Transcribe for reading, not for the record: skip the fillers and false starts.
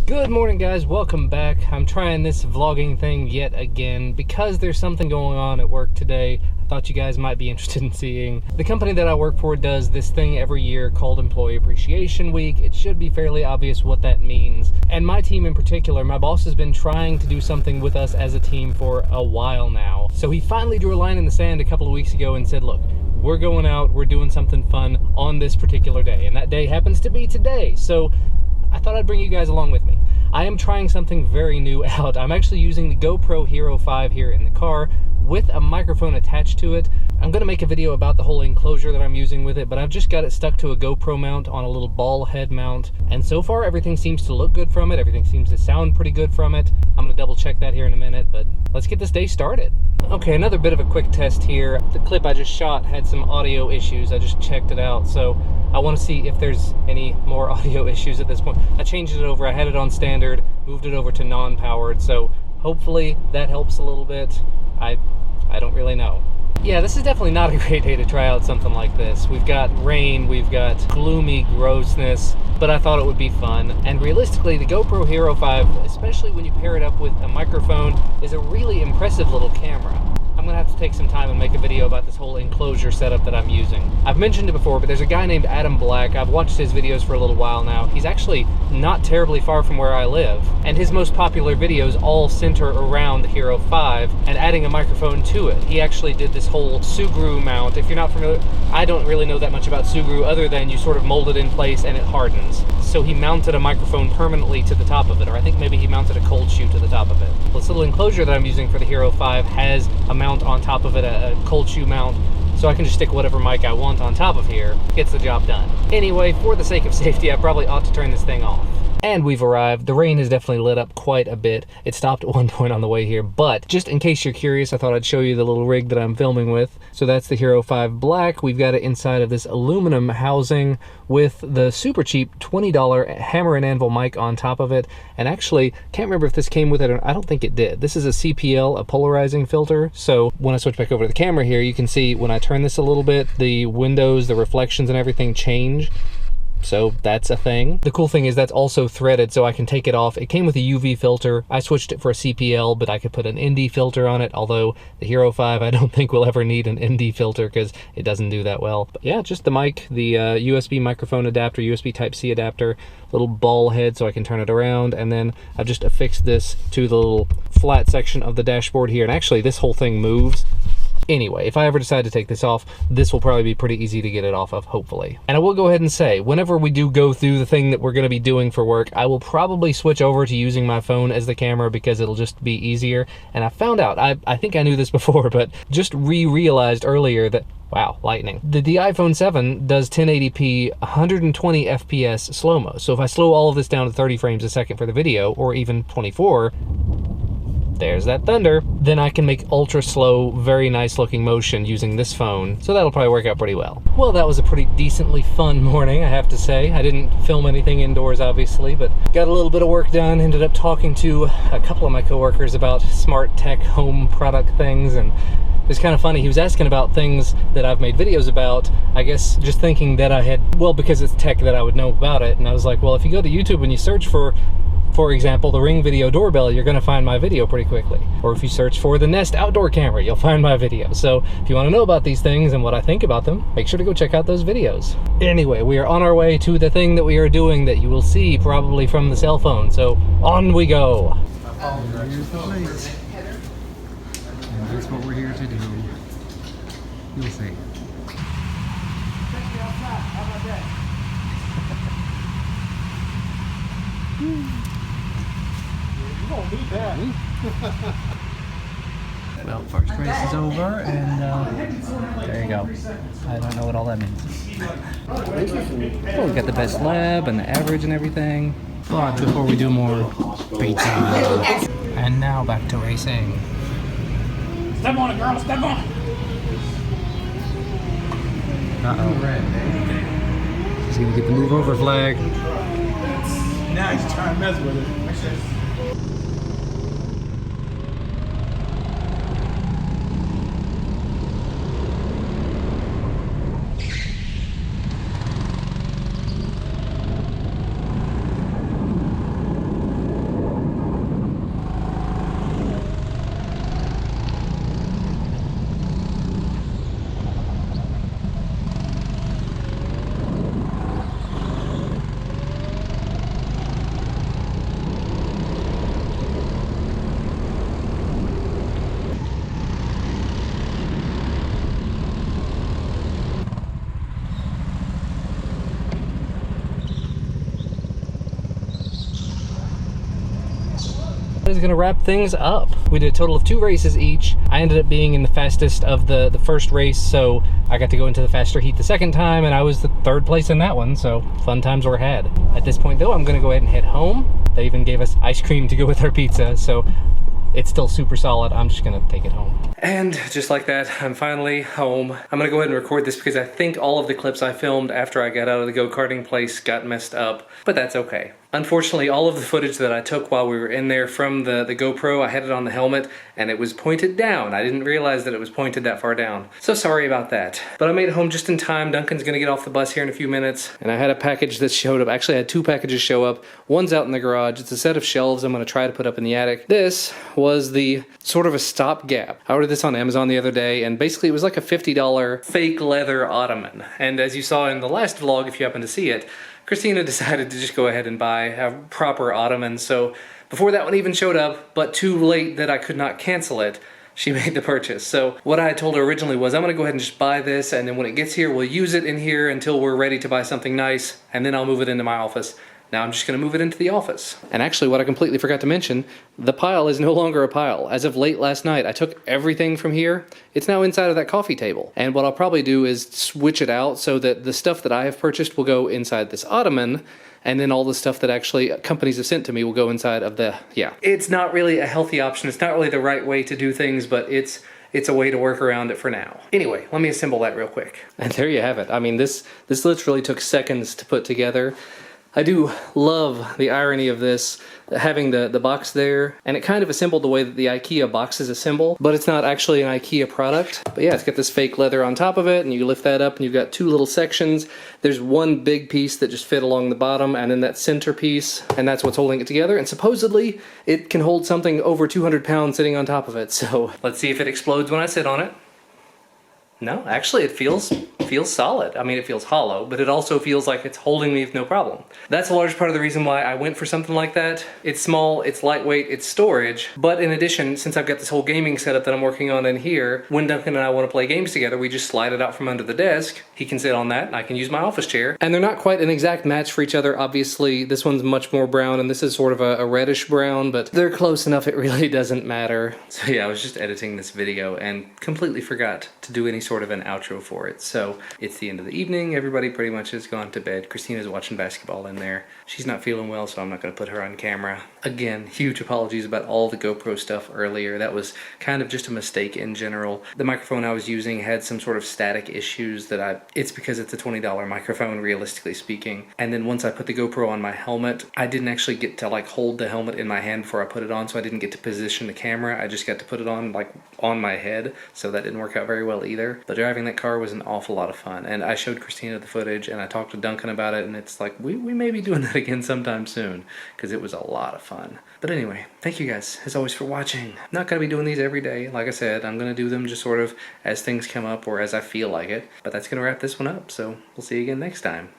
Good morning, guys. Welcome back. I'm trying this vlogging thing yet again because there's something going on at work today I thought you guys might be interested in seeing. The company that I work for does this thing every year called Employee Appreciation Week. It should be fairly obvious what that means. And my team in particular, my boss has been trying to do something with us as a team for a while now. So he finally drew a line in the sand a couple of weeks ago and said, look, we're going out, we're doing something fun on this particular day. And that day happens to be today. So I thought I'd bring you guys along with me. I am trying something very new out. I'm actually using the GoPro Hero 5 here in the car with a microphone attached to it. I'm gonna make a video about the whole enclosure that I'm using with it, but I've just got it stuck to a GoPro mount on a little ball head mount. And so far, everything seems to look good from it. Everything seems to sound pretty good from it. I'm gonna double check that here in a minute, but let's get this day started. Okay, another bit of a quick test here. The clip I just shot had some audio issues. I just checked it out, so I want to see if there's any more audio issues at this point. I changed it over. I had it on standard, moved it over to non-powered, so hopefully that helps a little bit. I don't really know. Yeah, this is definitely not a great day to try out something like this. We've got rain, we've got gloomy grossness, but I thought it would be fun. And realistically, the GoPro Hero 5, especially when you pair it up with a microphone, is a really impressive little camera. I'm gonna have to take some time and make a video about this whole enclosure setup that I'm using. I've mentioned it before, but there's a guy named Adam Black. I've watched his videos for a little while now. He's actually not terribly far from where I live, and his most popular videos all center around the Hero 5 and adding a microphone to it. He actually did this whole Sugru mount. If you're not familiar, I don't really know that much about Sugru other than you sort of mold it in place and it hardens. So he mounted a microphone permanently to the top of it, or I think maybe he mounted a cold shoe to the top of it. Well, this little enclosure that I'm using for the Hero 5 has a mount on top of it, a cold shoe mount, so I can just stick whatever mic I want on top of here. Gets the job done. Anyway, for the sake of safety, I probably ought to turn this thing off. And we've arrived. The rain has definitely lit up quite a bit. It stopped at one point on the way here, but just in case you're curious, I thought I'd show you the little rig that I'm filming with. So that's the Hero 5 Black. We've got it inside of this aluminum housing with the super cheap $20 hammer and anvil mic on top of it. And actually, can't remember if this came with it or I don't think it did. This is a CPL, a polarizing filter. So when I switch back over to the camera here, you can see when I turn this a little bit, the windows, the reflections and everything change. So that's a thing. The cool thing is that's also threaded, so I can take it off. It came with a UV filter. I switched it for a CPL, but I could put an ND filter on it, although the Hero 5 I don't think will ever need an ND filter because it doesn't do that well. But yeah, just the mic, the USB microphone adapter, USB Type-C adapter, little ball head so I can turn it around, and then I've just affixed this to the little flat section of the dashboard here. And actually this whole thing moves. Anyway, if I ever decide to take this off, this will probably be pretty easy to get it off of, hopefully. And I will go ahead and say, whenever we do go through the thing that we're going to be doing for work, I will probably switch over to using my phone as the camera because it'll just be easier. And I found out, I think I knew this before, but just realized earlier that, wow, lightning. The iPhone 7 does 1080p 120 FPS slow-mo. So if I slow all of this down to 30 frames a second for the video, or even 24, there's that thunder, then I can make ultra slow, very nice looking motion using this phone. So that'll probably work out pretty well. Well, that was a pretty decently fun morning, I have to say. I didn't film anything indoors, obviously, but got a little bit of work done. Ended up talking to a couple of my coworkers about smart tech home product things, and it's kind of funny. He was asking about things that I've made videos about, I guess just thinking that I had, well, because it's tech that I would know about it. And I was like, well, if you go to YouTube and you search for example, the Ring Video doorbell, you're gonna find my video pretty quickly. Or if you search for the Nest outdoor camera, you'll find my video. So if you wanna know about these things and what I think about them, make sure to go check out those videos. Anyway, we are on our way to the thing that we are doing that you will see probably from the cell phone. So on we go. Here's the place. And that's what we're here to do. You'll see. Well, first race is over, and there you go. I don't know what all that means. Well, we got the best lab and the average and everything. But before we do more beats, and now back to racing. Step on it, girl, step on it. Uh-oh. She's gonna get the move over flag. Now he's trying to mess with it. That is gonna wrap things up. We did a total of 2 races each. I ended up being in the fastest of the first race, so I got to go into the faster heat the second time, and I was the 3rd place in that one, so fun times were had. At this point though, I'm gonna go ahead and head home. They even gave us ice cream to go with our pizza, so it's still super solid. I'm just gonna take it home. And just like that, I'm finally home. I'm gonna go ahead and record this because I think all of the clips I filmed after I got out of the go-karting place got messed up, but that's okay. Unfortunately, all of the footage that I took while we were in there from the GoPro, I had it on the helmet and it was pointed down. I didn't realize that it was pointed that far down. So sorry about that. But I made it home just in time. Duncan's gonna get off the bus here in a few minutes. And I had a package that showed up. Actually, I had 2 packages show up. One's out in the garage. It's a set of shelves I'm gonna try to put up in the attic. This was the sort of a stopgap. I ordered this on Amazon the other day, and basically it was like a $50 fake leather ottoman. And as you saw in the last vlog, if you happen to see it, Christina decided to just go ahead and buy a proper ottoman, so before that one even showed up, but too late that I could not cancel it, she made the purchase. So what I had told her originally was, I'm gonna go ahead and just buy this, and then when it gets here, we'll use it in here until we're ready to buy something nice, and then I'll move it into my office. Now I'm just gonna move it into the office. And actually, what I completely forgot to mention, the pile is no longer a pile. As of late last night, I took everything from here. It's now inside of that coffee table. And what I'll probably do is switch it out so that the stuff that I have purchased will go inside this ottoman, and then all the stuff that actually companies have sent to me will go inside of the, yeah. It's not really a healthy option. It's not really the right way to do things, but it's a way to work around it for now. Anyway, let me assemble that real quick. And there you have it. I mean, this literally took seconds to put together. I do love the irony of this, having the box there, and it kind of assembled the way that the IKEA boxes assemble, but it's not actually an IKEA product. But yeah, it's got this fake leather on top of it, and you lift that up, and you've got 2 little sections. There's one big piece that just fit along the bottom, and then that center piece, and that's what's holding it together, and supposedly it can hold something over 200 pounds sitting on top of it, so let's see if it explodes when I sit on it. No, actually it feels solid. I mean, it feels hollow, but it also feels like it's holding me with no problem. That's a large part of the reason why I went for something like that. It's small, it's lightweight, it's storage, but in addition, since I've got this whole gaming setup that I'm working on in here, when Duncan and I want to play games together, we just slide it out from under the desk. He can sit on that, and I can use my office chair. And they're not quite an exact match for each other. Obviously, this one's much more brown, and this is sort of a reddish brown, but they're close enough it really doesn't matter. So yeah, I was just editing this video and completely forgot to do any sort of an outro for it. So it's the end of the evening. Everybody pretty much has gone to bed. Christina's watching basketball in there. She's not feeling well, so I'm not going to put her on camera. Again, huge apologies about all the GoPro stuff earlier. That was kind of just a mistake in general. The microphone I was using had some sort of static issues that it's because it's a $20 microphone, realistically speaking. And then once I put the GoPro on my helmet, I didn't actually get to like hold the helmet in my hand before I put it on, so I didn't get to position the camera. I just got to put it on like on my head, so that didn't work out very well either. But driving that car was an awful lot of fun, and I showed Christina the footage, and I talked to Duncan about it, and it's like, we may be doing that again sometime soon, because it was a lot of fun. But anyway, thank you guys, as always, for watching. I'm not going to be doing these every day. Like I said, I'm going to do them just sort of as things come up or as I feel like it. But that's going to wrap this one up, so we'll see you again next time.